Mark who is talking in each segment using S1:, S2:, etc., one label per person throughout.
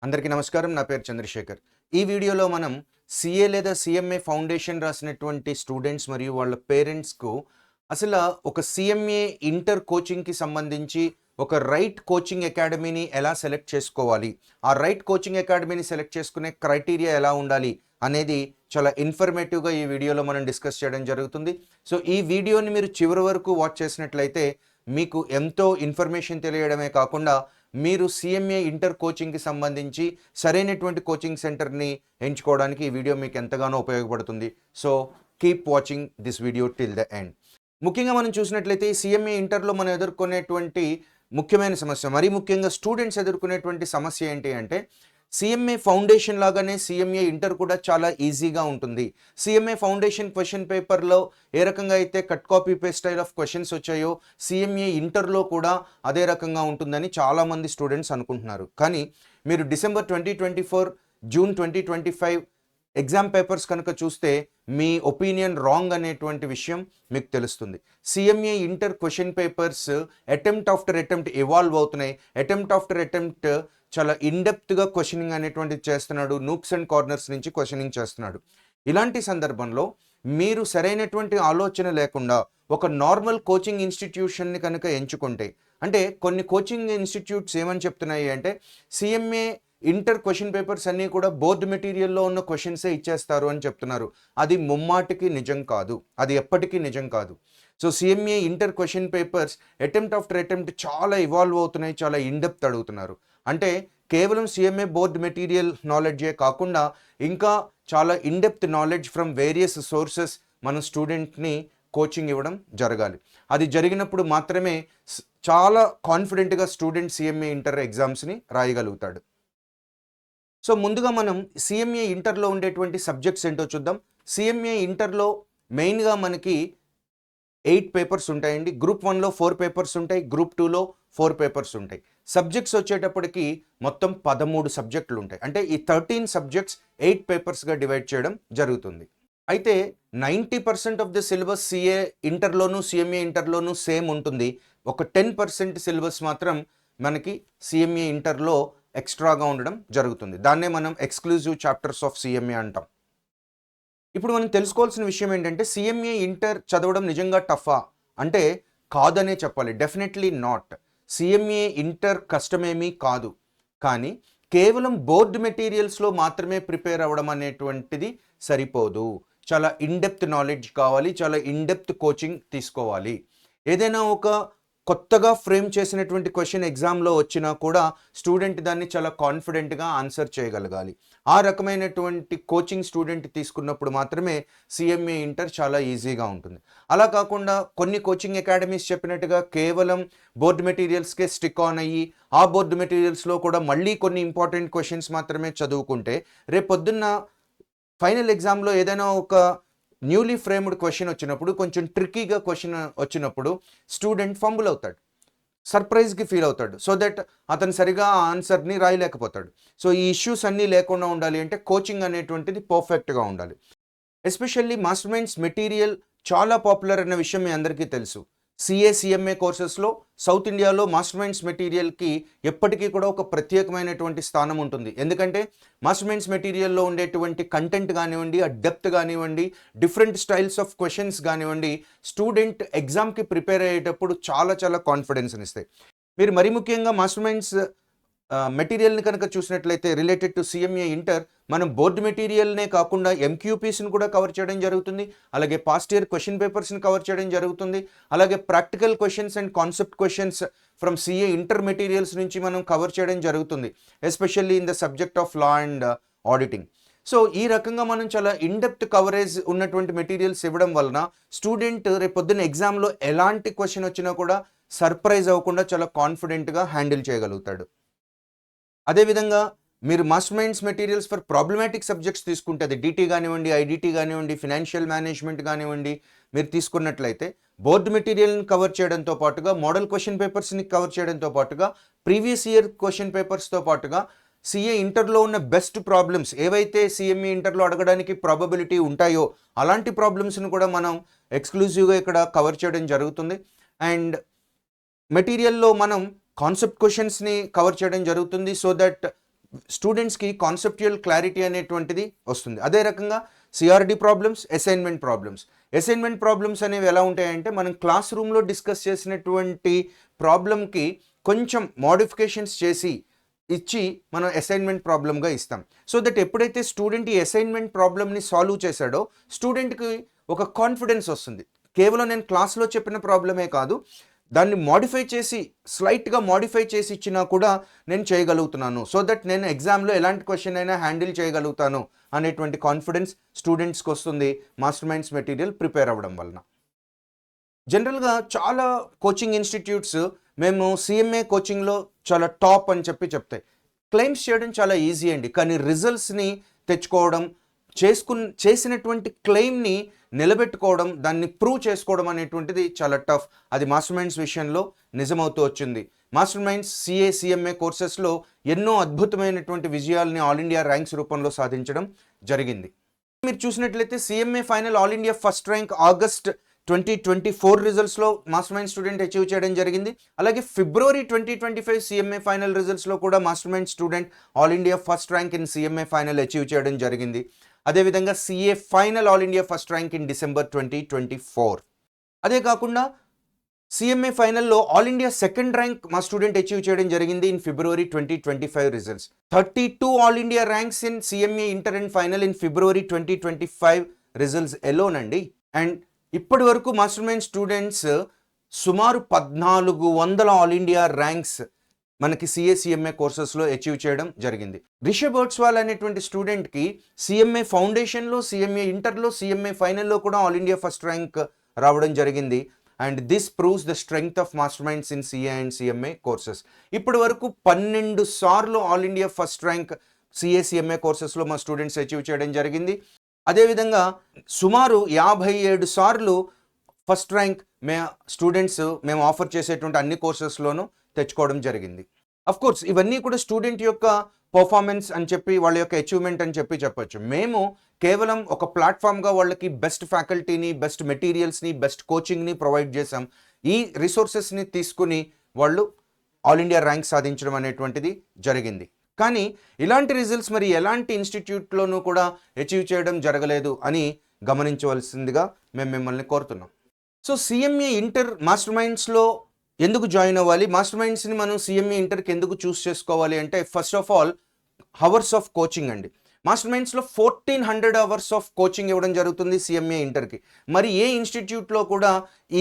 S1: అందరికీ నమస్కారం. నా పేరు చంద్రశేఖర్. ఈ వీడియోలో మనం సీఏ లేదా సీఎంఏ ఫౌండేషన్ రాసినటువంటి స్టూడెంట్స్ మరియు వాళ్ళ పేరెంట్స్‌కు ఒక సీఎంఏ ఇంటర్ కోచింగ్‌కి సంబంధించి ఒక రైట్ కోచింగ్ అకాడమీని ఎలా సెలెక్ట్ చేసుకోవాలి? ఆ రైట్ కోచింగ్ అకాడమీని సెలెక్ట్ చేసుకునే క్రైటీరియా ఎలా ఉండాలి? అనేది చాలా ఇన్ఫర్మేటివ్‌గా ఈ వీడియోలో మనం డిస్కస్ చేయడం జరుగుతుంది. సో, ఈ వీడియోని మీరు చివరి వరకు వాచ్ చేసినట్లయితే మీకు ఎంతో ఇన్ఫర్మేషన్ తెలియడమే కాకుండా మీరు సీఎంఏ ఇంటర్ కోచింగ్‌కి సంబంధించి సరైనటువంటి కోచింగ్ సెంటర్‌ని ఎంచుకోవడానికి ఈ వీడియో మీకు ఎంతగానో ఉపయోగపడుతుంది. So, keep watching this video till the end. ముఖ్యంగా మనం చూసినట్లయితే సీఎంఏ ఇంటర్‌లో మనం ఎదుర్కొనేటువంటి ముఖ్యమైన సమస్య, మరీ ముఖ్యంగా స్టూడెంట్స్ ఎదుర్కొనేటువంటి సమస్య ఏంటి అంటే, సీఎంఏ ఫౌండేషన్ లాగానే సీఎంఏ ఇంటర్ కూడా చాలా ఈజీగా ఉంటుంది. సీఎంఏ ఫౌండేషన్ క్వెషన్ పేపర్‌లో ఏ రకంగా అయితే cut copy paste style of questions వచ్చాయో, సీఎంఏ ఇంటర్‌లో కూడా అదే రకంగా ఉంటుందని చాలామంది స్టూడెంట్స్ అనుకుంటున్నారు. కానీ మీరు డిసెంబర్ 2024, జూన్ 2025 ఎగ్జామ్ పేపర్స్ కనుక చూస్తే మీ ఒపీనియన్ రాంగ్ అనేటువంటి విషయం మీకు తెలుస్తుంది. CMA inter question papers attempt after attempt evolve అవుతున్నాయి. అటెంప్ట్ ఆఫ్టర్ అటెంప్ట్ చాలా ఇన్‌డెప్త్‌గా క్వెషనింగ్ అనేటువంటిది చేస్తున్నాడు. నూక్స్ అండ్ కార్నర్స్ నుంచి క్వెషనింగ్ చేస్తున్నాడు. ఇలాంటి సందర్భంలో మీరు సరైనటువంటి ఆలోచన లేకుండా ఒక నార్మల్ కోచింగ్ ఇన్‌స్టిట్యూషన్‌ని కనుక ఎంచుకుంటే, అంటే కొన్ని కోచింగ్ ఇన్‌స్టిట్యూట్స్ ఏమని చెప్తున్నాయి అంటే సీఎంఏ ఇంటర్ క్వెషన్ పేపర్స్ అన్నీ కూడా బోర్డ్ మెటీరియల్‌లో ఉన్న క్వెషన్సే ఇచ్చేస్తారు అని చెప్తున్నారు. అది ముమ్మాటికి నిజం కాదు. అది ఎప్పటికీ నిజం కాదు. So, CMA inter question papers attempt after attempt చాలా ఇవాల్వ్ అవుతున్నాయి. చాలా ఇన్ డెప్త్ అడుగుతున్నారు. అంటే కేవలం సీఎంఏ బోర్డ్ మెటీరియల్ నాలెడ్జే కాకుండా ఇంకా చాలా in depth knowledge from various sources మన స్టూడెంట్‌ని కోచింగ్ ఇవ్వడం జరగాలి. అది జరిగినప్పుడు మాత్రమే చాలా కాన్ఫిడెంట్‌గా స్టూడెంట్ సీఎంఏ ఇంటర్ ఎగ్జామ్స్‌ని రాయగలుగుతాడు. సో, ముందుగా మనం సీఎంఏ ఇంటర్‌లో ఉండేటువంటి సబ్జెక్ట్స్ ఏంటో చూద్దాం. సీఎంఏ ఇంటర్‌లో మెయిన్‌గా మనకి 8 పేపర్స్ ఉంటాయండి. గ్రూప్ 1లో 4 పేపర్స్ ఉంటాయి. గ్రూప్ 2లో 4 పేపర్స్ ఉంటాయి. సబ్జెక్ట్స్ వచ్చేటప్పటికి మొత్తం 13 సబ్జెక్టులు ఉంటాయి. అంటే ఈ 13 సబ్జెక్ట్స్ 8 పేపర్స్‌గా డివైడ్ చేయడం జరుగుతుంది. అయితే 90% ఆఫ్ ది సిలబస్ సీఏ ఇంటర్‌లోను, సీఎంఏ ఇంటర్‌లోను సేమ్ ఉంటుంది. ఒక 10% సిలబస్ మాత్రం మనకి సీఎంఏ ఇంటర్‌లో ఎక్స్‌ట్రాగా ఉండడం జరుగుతుంది. దాన్నే మనం ఎక్స్‌క్లూజివ్ చాప్టర్స్ ఆఫ్ సీఎంఏ అంటాం. ఇప్పుడు మనం తెలుసుకోవాల్సిన విషయం ఏంటంటే, సీఎంఏ ఇంటర్ చదవడం నిజంగా టఫా? అంటే కాదనే చెప్పాలి. Definitely not. సీఎంఏ ఇంటర్ కష్టమేమీ కాదు. కానీ కేవలం బోర్డ్ మెటీరియల్స్‌లో మాత్రమే ప్రిపేర్ అవ్వడం అనేటువంటిది సరిపోదు. చాలా ఇన్ డెప్త్ నాలెడ్జ్ కావాలి. చాలా ఇన్ డెప్త్ కోచింగ్ తీసుకోవాలి. ఏదైనా ఒక కొత్తగా ఫ్రేమ్ చేసినటువంటి క్వెషన్ ఎగ్జామ్‌లో వచ్చినా కూడా స్టూడెంట్ దాన్ని చాలా కాన్ఫిడెంట్‌గా ఆన్సర్ చేయగలగాలి. ఆ రకమైనటువంటి కోచింగ్ స్టూడెంట్ తీసుకున్నప్పుడు మాత్రమే సీఎంఏ ఇంటర్ చాలా ఈజీగా ఉంటుంది. అలా కాకుండా కొన్ని కోచింగ్ అకాడమీస్ చెప్పినట్టుగా కేవలం బోర్డ్ మెటీరియల్స్‌కే స్టిక్ ఆన్ అయ్యి, ఆ బోర్డ్ మెటీరియల్స్‌లో కూడా మళ్ళీ కొన్ని ఇంపార్టెంట్ క్వెషన్స్ మాత్రమే చదువుకుంటే, రేపొద్దున్న ఫైనల్ ఎగ్జామ్‌లో ఏదైనా ఒక న్యూలీ ఫ్రేమ్డ్ క్వెషన్ వచ్చినప్పుడు, కొంచెం ట్రిక్కీగా క్వెషన్ వచ్చినప్పుడు స్టూడెంట్ ఫంబుల్ అవుతాడు. సర్ప్రైజ్‌కి ఫీల్ అవుతాడు. సో దట్ అతను సరిగ్గా ఆ ఆన్సర్‌ని రాయలేకపోతాడు. సో, ఈ ఇష్యూస్ అన్నీ లేకుండా ఉండాలి అంటే కోచింగ్ అనేటువంటిది పర్ఫెక్ట్‌గా ఉండాలి. ఎస్పెషల్లీ మాస్టర్ మైండ్స్ మెటీరియల్ చాలా పాపులర్ అన్న విషయం మీ అందరికీ తెలుసు. సీఏ, సీఎంఏ కోర్సెస్‌లో సౌత్ ఇండియాలో మాస్టర్ మైండ్స్ మెటీరియల్‌కి ఎప్పటికీ కూడా ఒక ప్రత్యేకమైనటువంటి స్థానం ఉంటుంది. ఎందుకంటే మాస్టర్ మైండ్స్ మెటీరియల్‌లో ఉండేటువంటి కంటెంట్ గానివ్వండి, ఆ డెప్త్ గానివ్వండి, డిఫరెంట్ స్టైల్స్ ఆఫ్ క్వెషన్స్ గానివ్వండి, స్టూడెంట్ ఎగ్జామ్‌కి ప్రిపేర్ అయ్యేటప్పుడు చాలా చాలా కాన్ఫిడెన్స్‌నిస్తాయి. మీరు మరీ ముఖ్యంగా మాస్టర్ మైండ్స్ మెటీరియల్‌ని కనుక చూసినట్లయితే రిలేటెడ్ టు సీఎంఏ ఇంటర్ మనం బోర్డ్ మెటీరియల్‌నే కాకుండా ఎంక్యూపీస్‌ని కూడా కవర్ చేయడం జరుగుతుంది. అలాగే పాస్ట్ ఇయర్ క్వెషన్ పేపర్స్‌ని కవర్ చేయడం జరుగుతుంది. అలాగే practical questions and concept questions from CA inter materials నుంచి మనం కవర్ చేయడం జరుగుతుంది. Especially in the subject of law and auditing. So, ఈ రకంగా మనం చాలా ఇన్ డెప్త్ కవరేజ్ ఉన్నటువంటి మెటీరియల్స్ ఇవ్వడం వలన స్టూడెంట్ రేపొద్దున ఎగ్జామ్‌లో ఎలాంటి క్వెషన్ వచ్చినా కూడా సర్ప్రైజ్ అవ్వకుండా చాలా కాన్ఫిడెంట్‌గా హ్యాండిల్ చేయగలుగుతాడు. అదేవిధంగా మీరు master minds materials for problematic subjects తీసుకుంటే, అది డీటీ గానివ్వండి, ఐడీటీ గానివ్వండి, ఫినాన్షియల్ మేనేజ్మెంట్ గానివ్వండి, మీరు తీసుకున్నట్లయితే బోర్డ్ మెటీరియల్‌ని కవర్ చేయడంతో పాటుగా, మోడల్ క్వెషన్ పేపర్స్‌ని కవర్ చేయడంతో పాటుగా, ప్రీవియస్ ఇయర్ క్వెషన్ పేపర్స్‌తో పాటుగా సీఏ ఇంటర్‌లో ఉన్న బెస్ట్ ప్రాబ్లమ్స్ ఏవైతే సీఎంఏ ఇంటర్‌లో అడగడానికి ప్రాబబిలిటీ ఉంటాయో, అలాంటి ప్రాబ్లమ్స్‌ని కూడా మనం ఎక్స్‌క్లూజివ్‌గా ఇక్కడ కవర్ చేయడం జరుగుతుంది. అండ్ మెటీరియల్‌లో మనం కాన్సెప్ట్ క్వెషన్స్‌ని కవర్ చేయడం జరుగుతుంది. సో దట్ స్టూడెంట్స్కి కాన్సెప్చువల్ క్లారిటీ అనేటువంటిది వస్తుంది. అదే రకంగా సిఆర్డి ప్రాబ్లమ్స్, అసైన్మెంట్ ప్రాబ్లమ్స్ అనేవి ఎలా ఉంటాయంటే మనం క్లాస్ రూమ్లో డిస్కస్ చేసినటువంటి ప్రాబ్లమ్కి కొంచెం మోడిఫికేషన్స్ చేసి ఇచ్చి మనం అసైన్మెంట్ ప్రాబ్లమ్గా ఇస్తాం. సో దట్ ఎప్పుడైతే స్టూడెంట్ ఈ అసైన్మెంట్ ప్రాబ్లమ్ని సాల్వ్ చేశాడో స్టూడెంట్కి ఒక కాన్ఫిడెన్స్ వస్తుంది. కేవలం నేను క్లాస్లో చెప్పిన ప్రాబ్లమే కాదు, దాన్ని స్లైట్గా మాడిఫై చేసి ఇచ్చినా కూడా నేను చేయగలుగుతున్నాను. సో దట్ నేను ఎగ్జామ్లో ఎలాంటి క్వశ్చన్ అయినా హ్యాండిల్ చేయగలుగుతాను అనేటువంటి కాన్ఫిడెన్స్ స్టూడెంట్స్కి వస్తుంది మాస్టర్ మైండ్స్ మెటీరియల్ ప్రిపేర్ అవ్వడం వలన. జనరల్గా చాలా కోచింగ్ ఇన్స్టిట్యూట్స్ మేము సిఎంఏ కోచింగ్లో చాలా టాప్ అని చెప్తాయి. క్లెయిమ్స్ చేయడం చాలా ఈజీ అండి, కానీ రిజల్ట్స్ని తెచ్చుకోవడం, చేసినటువంటి క్లెయిమ్ని నిలబెట్టుకోవడం, దాన్ని ప్రూవ్ చేసుకోవడం అనేటువంటిది చాలా టఫ్. అది మాస్టర్ మైండ్స్ విషయంలో నిజమవుతూ వచ్చింది. మాస్టర్ మైండ్స్ సిఏ సిఎంఏ కోర్సెస్లో ఎన్నో అద్భుతమైనటువంటి విజయాల్ని ఆల్ ఇండియా ర్యాంక్స్ రూపంలో సాధించడం జరిగింది. మీరు చూసినట్లయితే CMA final all India first rank August 2024 రిజల్ట్స్లో మాస్టర్ మైండ్ స్టూడెంట్ అచీవ్ చేయడం జరిగింది. అలాగే ఫిబ్రవరి 2025 సిఎంఏ ఫైనల్ రిజల్ట్స్లో కూడా master mind student all India first rank in CMA final achieve చేయడం జరిగింది. అదేవిధంగా CA final all India first rank in December 2024. అదే కాకుండా సిఎంఏ ఫైనల్లో ఆల్ ఇండియా సెకండ్ ర్యాంక్ మా స్టూడెంట్ అచీవ్ చేయడం జరిగింది in February 2025 results. 32 all India ranks in CMA inter and final in February 2025 results alone అండి. అండ్ ఇప్పటి వరకు master mind students సుమారు 1400 ఆల్ ఇండియా ర్యాంక్స్ మనకి సిఎంఏ కోర్సెస్లో అచీవ్ చేయడం జరిగింది. రిషబ్ బర్ట్స్వాల్ అనేటువంటి స్టూడెంట్కి సిఎంఏ ఫౌండేషన్లో, సిఎంఏ ఇంటర్లో, సిఎంఏ ఫైనల్లో కూడా ఆల్ ఇండియా ఫస్ట్ ర్యాంక్ రావడం జరిగింది. And this proves the strength of master minds in CA and CMA courses. ఇప్పటి వరకు 12 సార్లు all India first rank CMA కోర్సెస్లో మా స్టూడెంట్స్ అచీవ్ చేయడం జరిగింది. అదేవిధంగా సుమారు 57 సార్లు ఫస్ట్ ర్యాంక్ మేము ఆఫర్ చేసేటువంటి అన్ని కోర్సెస్లోనూ తెచ్చుకోవడం జరిగింది. అఫ్ కోర్స్ ఇవన్నీ కూడా స్టూడెంట్ యొక్క పర్ఫార్మెన్స్ అని చెప్పి, వాళ్ళ యొక్క అచీవ్మెంట్ అని చెప్పొచ్చు. మేము కేవలం ఒక ప్లాట్ఫామ్గా వాళ్ళకి బెస్ట్ ఫ్యాకల్టీని, బెస్ట్ మెటీరియల్స్ని, బెస్ట్ కోచింగ్ని ప్రొవైడ్ చేసాం. ఈ రిసోర్సెస్ని తీసుకుని వాళ్ళు ఆల్ ఇండియా ర్యాంక్ సాధించడం అనేటువంటిది జరిగింది. కానీ ఇలాంటి రిజల్ట్స్ మరి ఎలాంటి ఇన్స్టిట్యూట్లోనూ కూడా అచీవ్ చేయడం జరగలేదు అని గమనించవలసిందిగా మేము మిమ్మల్ని కోరుతున్నాం. సో సిఎంఏ ఇంటర్ మాస్టర్ మైండ్స్లో ఎందుకు జాయిన్ అవ్వాలి, మాస్టర్ మైండ్స్ని మనం సిఎంఏ ఇంటర్కి ఎందుకు చూస్ చేసుకోవాలి అంటే, first of all hours of coaching అండి. మాస్టర్ మైండ్స్లో 1400 అవర్స్ ఆఫ్ కోచింగ్ ఇవ్వడం జరుగుతుంది సిఎంఏ ఇంటర్కి. మరి ఏ ఇన్స్టిట్యూట్లో కూడా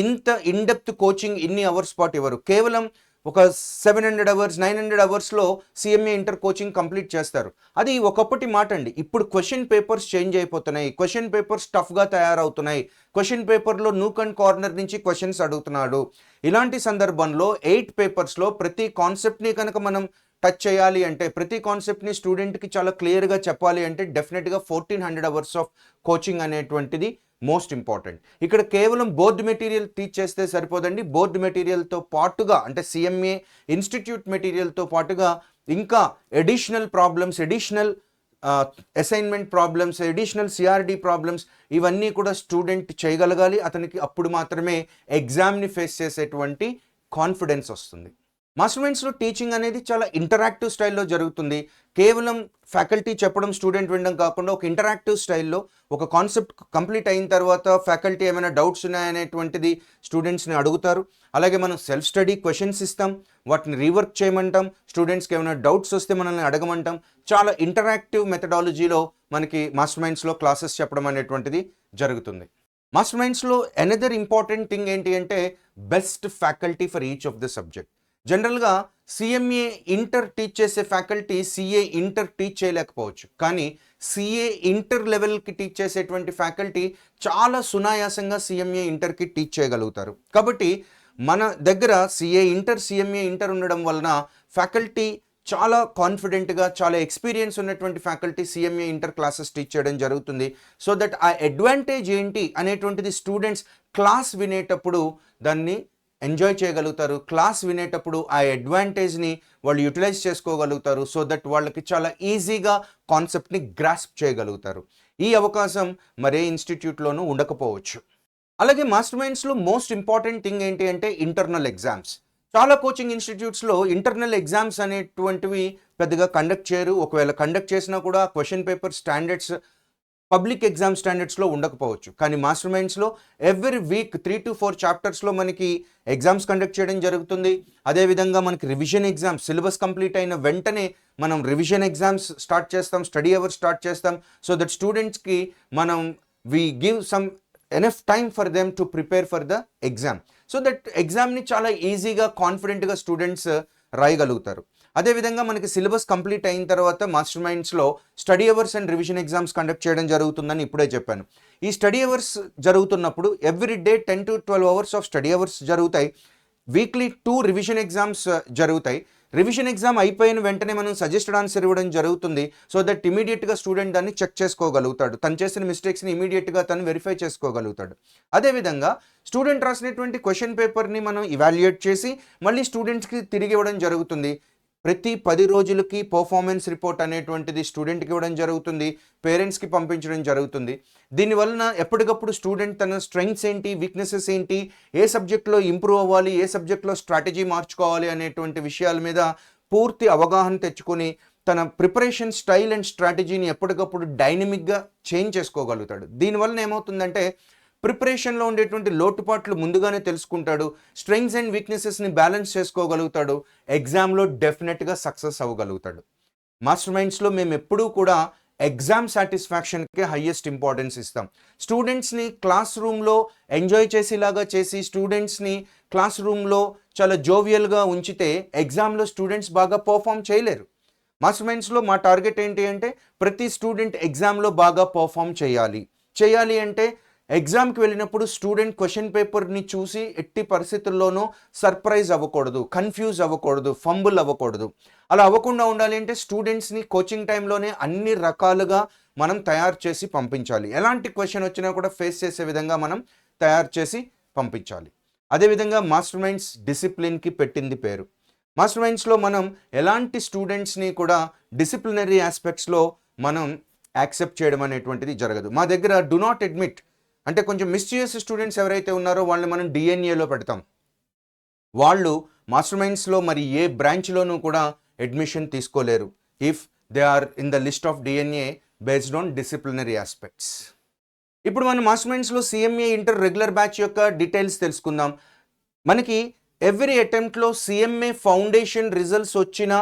S1: ఇంత ఇన్డెప్త్ కోచింగ్ ఇన్ని అవర్స్ పాటు ఇవ్వరు. కేవలం ఒక 700 అవర్స్ 900 అవర్స్లో సిఎంఏ ఇంటర్ కోచింగ్ కంప్లీట్ చేస్తారు. అది ఒకప్పటి మాట అండి. ఇప్పుడు క్వశ్చన్ పేపర్స్ చేంజ్ అయిపోతున్నాయి, క్వశ్చన్ పేపర్స్ టఫ్గా తయారవుతున్నాయి, క్వశ్చన్ పేపర్లో నూక్ అండ్ కార్నర్ నుంచి క్వశ్చన్స్ అడుగుతున్నాడు. ఇలాంటి సందర్భంలో 8 పేపర్స్లో ప్రతి కాన్సెప్ట్ని కనుక మనం టచ్ చేయాలి అంటే, ప్రతి కాన్సెప్ట్ని స్టూడెంట్కి చాలా క్లియర్గా చెప్పాలి అంటే డెఫినెట్గా 1400 అవర్స్ ఆఫ్ కోచింగ్ అనేటువంటిది మోస్ట్ ఇంపార్టెంట్. ఇక్కడ కేవలం బోర్డు మెటీరియల్ టీచ్ చేస్తే సరిపోదండి. బోర్డు మెటీరియల్తో పాటుగా, అంటే సిఎంఏ ఇన్స్టిట్యూట్ మెటీరియల్తో పాటుగా ఇంకా additional problems, additional assignment problems, additional CRD problems ఇవన్నీ కూడా స్టూడెంట్ చేయగలగాలి. అతనికి అప్పుడు మాత్రమే ఎగ్జామ్ని ఫేస్ చేసేటువంటి కాన్ఫిడెన్స్ వస్తుంది. మాస్టర్ మైండ్స్లో టీచింగ్ అనేది చాలా ఇంటరాక్టివ్ స్టైల్లో జరుగుతుంది. కేవలం ఫ్యాకల్టీ చెప్పడం, స్టూడెంట్ వినడం కాకుండా ఒక ఇంటరాక్టివ్ స్టైల్లో ఒక కాన్సెప్ట్ కంప్లీట్ అయిన తర్వాత ఫ్యాకల్టీ ఏమైనా డౌట్స్ ఉన్నాయనేటువంటిది స్టూడెంట్స్ని అడుగుతారు. అలాగే మనం సెల్ఫ్ స్టడీ క్వశ్చన్స్ ఇస్తాం, వాటిని రీవర్క్ చేయమంటాం, స్టూడెంట్స్కి ఏమైనా డౌట్స్ వస్తే మనల్ని అడగమంటాం. చాలా ఇంటరాక్టివ్ మెథడాలజీలో మనకి మాస్టర్ మైండ్స్లో క్లాసెస్ చెప్పడం అనేటువంటిది జరుగుతుంది. మాస్టర్ మైండ్స్లో అనదర్ ఇంపార్టెంట్ థింగ్ ఏంటి అంటే, best faculty for each of the subject. జనరల్గా సిఎంఏ ఇంటర్ టీచ్ చేసే ఫ్యాకల్టీ సిఏ ఇంటర్ టీచ్ చేయలేకపోవచ్చు, కానీ సిఏ ఇంటర్ లెవెల్కి టీచ్ చేసేటువంటి ఫ్యాకల్టీ చాలా సునాయాసంగా సిఎంఏ ఇంటర్కి టీచ్ చేయగలుగుతారు. కాబట్టి మన దగ్గర సిఏ ఇంటర్, సిఎంఏ ఇంటర్ ఉండడం వలన ఫ్యాకల్టీ చాలా కాన్ఫిడెంట్గా, చాలా ఎక్స్పీరియన్స్ ఉన్నటువంటి faculty CMA inter classes teach చేయడం జరుగుతుంది. సో దట్ ఆ అడ్వాంటేజ్ ఏంటి అనేటువంటిది స్టూడెంట్స్ క్లాస్ వినేటప్పుడు దాన్ని ఎంజాయ్ చేయగలుగుతారు. క్లాస్ వినేటప్పుడు ఆ అడ్వాంటేజ్ని వాళ్ళు యూటిలైజ్ చేసుకోగలుగుతారు. సో దట్ వాళ్ళకి చాలా ఈజీగా కాన్సెప్ట్ని గ్రాస్ప్ చేయగలుగుతారు. ఈ అవకాశం మరే ఇన్స్టిట్యూట్లోనూ ఉండకపోవచ్చు. అలాగే మాస్టర్ మైండ్స్లో మోస్ట్ ఇంపార్టెంట్ థింగ్ ఏంటి అంటే ఇంటర్నల్ ఎగ్జామ్స్. చాలా కోచింగ్ ఇన్స్టిట్యూట్స్లో ఇంటర్నల్ ఎగ్జామ్స్ అనేటువంటివి పెద్దగా కండక్ట్ చేయరు. ఒకవేళ కండక్ట్ చేసినా కూడా question paper standards public exam స్టాండర్డ్స్లో ఉండకపోవచ్చు. కానీ మాస్టర్ మైండ్స్లో ఎవ్రీ వీక్ 3 to 4 చాప్టర్స్లో మనకి ఎగ్జామ్స్ కండక్ట్ చేయడం జరుగుతుంది. అదేవిధంగా మనకి రివిజన్ ఎగ్జామ్స్ సిలబస్ కంప్లీట్ అయిన వెంటనే మనం రివిజన్ ఎగ్జామ్స్ స్టార్ట్ చేస్తాం, స్టడీ అవర్స్ స్టార్ట్ చేస్తాం. సో దట్ స్టూడెంట్స్కి మనం we give some enough time for them to prepare for the exam. So that ఎగ్జామ్ని చాలా ఈజీగా కాన్ఫిడెంట్గా స్టూడెంట్స్ రాయగలుగుతారు. అదేవిధంగా మనకి సిలబస్ కంప్లీట్ అయిన తర్వాత మాస్టర్ మైండ్స్లో study hours and revision exams conduct చేయడం జరుగుతుందని ఇప్పుడే చెప్పాను. ఈ స్టడీ అవర్స్ జరుగుతున్నప్పుడు every day 10 to 12 hours of study hours జరుగుతాయి. వీక్లీ 2 రివిజన్ ఎగ్జామ్స్ జరుగుతాయి. రివిజన్ ఎగ్జామ్ అయిపోయిన వెంటనే మనం సజెస్టెడ్ ఆన్సర్ ఇవ్వడం జరుగుతుంది. సో దట్ ఇమీడియట్గా స్టూడెంట్ దాన్ని చెక్ చేసుకోగలుగుతాడు. తను చేసిన మిస్టేక్స్ని ఇమీడియట్గా తను వెరిఫై చేసుకోగలుగుతాడు. అదేవిధంగా స్టూడెంట్ రాసినటువంటి క్వశ్చన్ పేపర్ని మనం ఇవాల్యుయేట్ చేసి మళ్ళీ స్టూడెంట్స్కి తిరిగి ఇవ్వడం జరుగుతుంది. ప్రతి 10 రోజులకి పర్ఫార్మెన్స్ రిపోర్ట్ అనేటువంటిది స్టూడెంట్కి ఇవ్వడం జరుగుతుంది, పేరెంట్స్కి పంపించడం జరుగుతుంది. దీనివలన ఎప్పటికప్పుడు స్టూడెంట్ తన స్ట్రెంగ్త్స్ ఏంటి, వీక్నెసెస్ ఏంటి, ఏ సబ్జెక్ట్లో ఇంప్రూవ్ అవ్వాలి, ఏ సబ్జెక్ట్లో స్ట్రాటజీ మార్చుకోవాలి అనేటువంటి విషయాల మీద పూర్తి అవగాహన తెచ్చుకొని తన ప్రిపరేషన్ స్టైల్ అండ్ స్ట్రాటజీని ఎప్పటికప్పుడు డైనమిక్గా చేంజ్ చేసుకోగలుగుతాడు. దీనివలన ఏమవుతుందంటే ప్రిపరేషన్లో ఉండేటువంటి లోటుపాట్లు ముందుగానే తెలుసుకుంటాడు, స్ట్రెంగ్స్ అండ్ వీక్నెసెస్ని బ్యాలెన్స్ చేసుకోగలుగుతాడు, ఎగ్జామ్లో డెఫినెట్గా సక్సెస్ అవ్వగలుగుతాడు. మాస్టర్ మైండ్స్లో మేము ఎప్పుడూ కూడా ఎగ్జామ్ సాటిస్ఫాక్షన్కి హైయెస్ట్ ఇంపార్టెన్స్ ఇస్తాం. స్టూడెంట్స్ని క్లాస్ రూమ్లో ఎంజాయ్ చేసేలాగా చేసి స్టూడెంట్స్ని క్లాస్ రూమ్లో చాలా జోవియల్గా ఉంచితే ఎగ్జామ్లో స్టూడెంట్స్ బాగా పర్ఫామ్ చేయలేరు. మాస్టర్ మైండ్స్లో మా టార్గెట్ ఏంటి అంటే ప్రతి స్టూడెంట్ ఎగ్జామ్లో బాగా పర్ఫామ్ చేయాలి అంటే ఎగ్జామ్కి వెళ్ళినప్పుడు స్టూడెంట్ క్వశ్చన్ పేపర్ని చూసి ఎట్టి పరిస్థితుల్లోనూ సర్ప్రైజ్ అవ్వకూడదు, కన్ఫ్యూజ్ అవ్వకూడదు, ఫంబుల్ అవ్వకూడదు. అలా అవ్వకుండా ఉండాలి అంటే స్టూడెంట్స్ని కోచింగ్ టైంలోనే అన్ని రకాలుగా మనం తయారు చేసి పంపించాలి. ఎలాంటి క్వశ్చన్ వచ్చినా కూడా ఫేస్ చేసే విధంగా మనం తయారు చేసి పంపించాలి. అదేవిధంగా మాస్టర్ మైండ్స్ డిసిప్లిన్కి పెట్టింది పేరు. మాస్టర్ మైండ్స్లో మనం ఎలాంటి స్టూడెంట్స్ని కూడా డిసిప్లినరీ ఆస్పెక్ట్స్లో మనం యాక్సెప్ట్ చేయడం అనేటువంటిది జరగదు. మా దగ్గర డు నాట్ అడ్మిట్ అంటే కొంచెం మిస్చియస్ స్టూడెంట్స్ ఎవరైతే ఉన్నారో వాళ్ళని మనం డిఎన్ఏలో పెడతాం. వాళ్ళు మాస్టర్ మైండ్స్లో మరి ఏ బ్రాంచ్లోనూ కూడా అడ్మిషన్ తీసుకోలేరు if they are in the list of DNA based on disciplinary aspects. ఇప్పుడు మనం మాస్టర్ మైండ్స్లో సిఎంఏ ఇంటర్ రెగ్యులర్ బ్యాచ్ యొక్క డీటెయిల్స్ తెలుసుకుందాం. మనకి ఎవ్రీ అటెంప్ట్లో సిఎంఏ ఫౌండేషన్ రిజల్ట్స్ వచ్చిన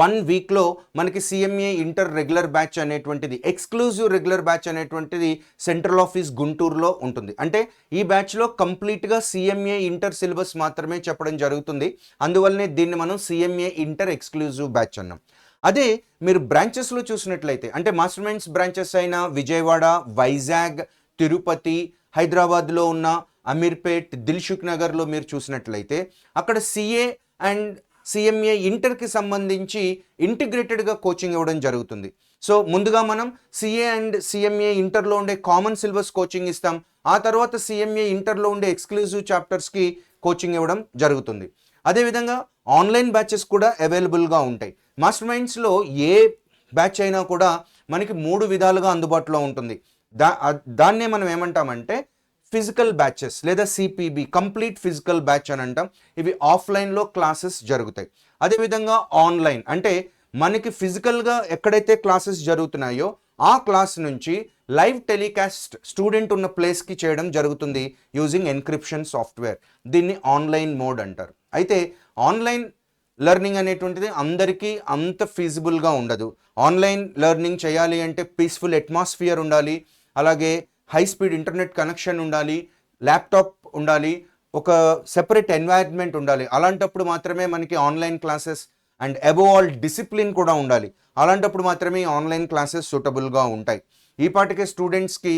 S1: 1 వీక్లో మనకి సిఎంఏ ఇంటర్ రెగ్యులర్ బ్యాచ్ అనేటువంటిది ఎక్స్క్లూజివ్ రెగ్యులర్ బ్యాచ్ అనేటువంటిది సెంట్రల్ ఆఫీస్ గుంటూరులో ఉంటుంది. అంటే ఈ బ్యాచ్లో కంప్లీట్గా సిఎంఏ ఇంటర్ సిలబస్ మాత్రమే చెప్పడం జరుగుతుంది. అందువల్లనే దీన్ని మనం సిఎంఏ ఇంటర్ ఎక్స్క్లూజివ్ బ్యాచ్ అన్నాం. అదే మీరు బ్రాంచెస్లో చూసినట్లయితే అంటే మాస్టర్ మైండ్స్ బ్రాంచెస్ అయిన విజయవాడ, వైజాగ్, తిరుపతి, హైదరాబాద్లో ఉన్న అమీర్పేట్, దిల్సుఖ్ నగర్లో మీరు చూసినట్లయితే అక్కడ సిఏ అండ్ సిఎంఏ ఇంటర్కి సంబంధించి ఇంటిగ్రేటెడ్గా కోచింగ్ ఇవ్వడం జరుగుతుంది. సో ముందుగా మనం సిఏ అండ్ సిఎంఏ ఇంటర్లో ఉండే కామన్ సిలబస్ కోచింగ్ ఇస్తాం. ఆ తర్వాత సిఎంఏ ఇంటర్లో ఉండే ఎక్స్క్లూజివ్ చాప్టర్స్కి కోచింగ్ ఇవ్వడం జరుగుతుంది. అదేవిధంగా ఆన్లైన్ బ్యాచెస్ కూడా అవైలబుల్గా ఉంటాయి. మాస్టర్ మైండ్స్లో ఏ బ్యాచ్ అయినా కూడా మనకి 3 విధాలుగా అందుబాటులో ఉంటుంది. దాన్నే మనం ఏమంటామంటే ఫిజికల్ బ్యాచెస్ లేదా సిపిబి కంప్లీట్ ఫిజికల్ బ్యాచ్ అని అంటాం. ఇవి ఆఫ్లైన్లో క్లాసెస్ జరుగుతాయి. అదేవిధంగా ఆన్లైన్ అంటే మనకి ఫిజికల్గా ఎక్కడైతే క్లాసెస్ జరుగుతున్నాయో ఆ క్లాస్ నుంచి లైవ్ టెలికాస్ట్ స్టూడెంట్ ఉన్న ప్లేస్కి చేయడం జరుగుతుంది యూజింగ్ ఎన్క్రిప్షన్ సాఫ్ట్వేర్. దీన్ని ఆన్లైన్ మోడ్ అంటారు. అయితే ఆన్లైన్ లెర్నింగ్ అనేటువంటిది అందరికీ అంత ఫీజిబుల్గా ఉండదు. ఆన్లైన్ లెర్నింగ్ చేయాలి అంటే పీస్ఫుల్ అట్మాస్ఫియర్ ఉండాలి, అలాగే హై స్పీడ్ ఇంటర్నెట్ కనెక్షన్ ఉండాలి, ల్యాప్టాప్ ఉండాలి, ఒక సెపరేట్ ఎన్వైర్న్మెంట్ ఉండాలి. అలాంటప్పుడు మాత్రమే మనకి online classes and above all discipline కూడా ఉండాలి. అలాంటప్పుడు మాత్రమే ఆన్లైన్ క్లాసెస్ సూటబుల్గా ఉంటాయి. ఈ పాటికే స్టూడెంట్స్కి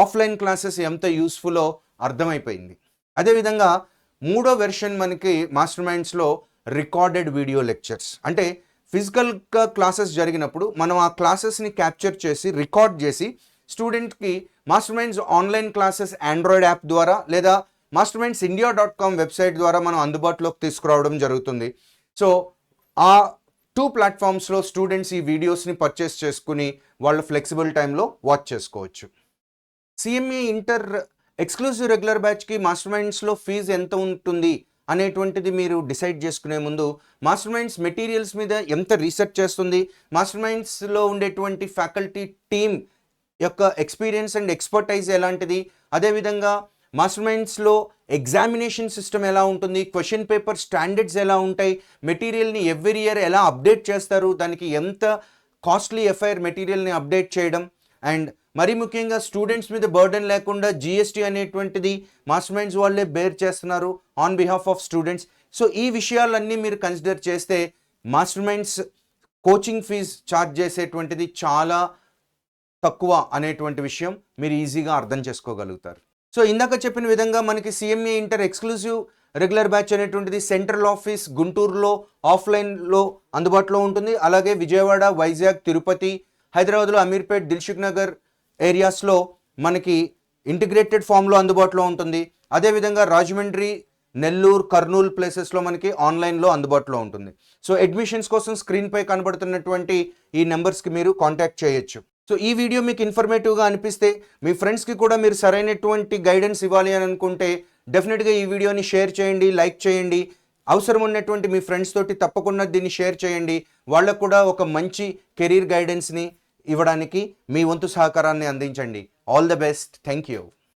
S1: ఆఫ్లైన్ క్లాసెస్ ఎంత యూస్ఫుల్లో అర్థమైపోయింది. అదేవిధంగా 3వ వెర్షన్ మనకి మాస్టర్ మైండ్స్లో రికార్డెడ్ వీడియో లెక్చర్స్ అంటే ఫిజికల్గా క్లాసెస్ జరిగినప్పుడు మనం ఆ క్లాసెస్ని క్యాప్చర్ చేసి రికార్డ్ చేసి స్టూడెంట్కి master minds online classes Android app ద్వారా లేదా మాస్టర్ మైండ్స్ india.com వెబ్సైట్ ద్వారా మనం అందుబాటులోకి తీసుకురావడం జరుగుతుంది. సో ఆ 2 ప్లాట్ఫామ్స్లో స్టూడెంట్స్ ఈ వీడియోస్ని పర్చేస్ చేసుకుని వాళ్ళ ఫ్లెక్సిబుల్ టైంలో వాచ్ చేసుకోవచ్చు. సిఎంఏ ఇంటర్ ఎక్స్క్లూజివ్ రెగ్యులర్ బ్యాచ్కి మాస్టర్ మైండ్స్లో ఫీజు ఎంత ఉంటుంది అనేటువంటిది మీరు డిసైడ్ చేసుకునే ముందు మాస్టర్ మైండ్స్ మెటీరియల్స్ మీద ఎంత రీసెర్చ్ చేస్తుంది, మాస్టర్ మైండ్స్లో ఉండేటువంటి ఫ్యాకల్టీ టీమ్ యొక్క ఎక్స్పీరియన్స్ అండ్ ఎక్స్పర్టైజ్ ఎలాంటిది, అదేవిధంగా మాస్టర్ మైండ్స్లో ఎగ్జామినేషన్ సిస్టమ్ ఎలా ఉంటుంది, క్వశ్చన్ పేపర్ స్టాండర్డ్స్ ఎలా ఉంటాయి, మెటీరియల్ని ఎవ్రీ ఇయర్ ఎలా అప్డేట్ చేస్తారు, దానికి ఎంత కాస్ట్లీ ఎఫ్ఐఆర్ మెటీరియల్ని అప్డేట్ చేయడం, అండ్ మరీ ముఖ్యంగా స్టూడెంట్స్ మీద బర్డెన్ లేకుండా జిఎస్టీ అనేటువంటిది మాస్టర్ మైండ్స్ వాళ్ళే బేర్ చేస్తున్నారు on behalf of students. So ఈ విషయాలన్నీ మీరు కన్సిడర్ చేస్తే master minds coaching fee charge చేసేటువంటిది చాలా తక్కువ అనేటువంటి విషయం మీరు ఈజీగా అర్థం చేసుకోగలుగుతారు. సో ఇందాక చెప్పిన విధంగా మనకి CMA inter exclusive regular batch అనేటువంటిది సెంట్రల్ ఆఫీస్ గుంటూరులో ఆఫ్లైన్లో అందుబాటులో ఉంటుంది. అలాగే విజయవాడ, వైజాగ్, తిరుపతి, హైదరాబాద్లో అమీర్పేట్, దిల్సుఖ్ నగర్ ఏరియాస్లో మనకి ఇంటిగ్రేటెడ్ ఫామ్లో అందుబాటులో ఉంటుంది. అదేవిధంగా రాజమండ్రి, నెల్లూరు, కర్నూలు ప్లేసెస్లో మనకి ఆన్లైన్లో అందుబాటులో ఉంటుంది. సో అడ్మిషన్స్ కోసం స్క్రీన్పై కనబడుతున్నటువంటి ఈ నెంబర్స్కి మీరు కాంటాక్ట్ చేయొచ్చు. సో ఈ వీడియో మీకు ఇన్ఫర్మేటివ్గా అనిపిస్తే మీ ఫ్రెండ్స్కి కూడా మీరు సరైనటువంటి గైడెన్స్ ఇవ్వాలి అని అనుకుంటే డెఫినెట్గా ఈ వీడియోని షేర్ చేయండి, లైక్ చేయండి. అవసరం ఉన్నటువంటి మీ ఫ్రెండ్స్ తోటి తప్పకుండా దీన్ని షేర్ చేయండి. వాళ్ళకు కూడా ఒక మంచి కెరీర్ గైడెన్స్ని ఇవ్వడానికి మీ వంతు సహకారాన్ని అందించండి. All the best. Thank you.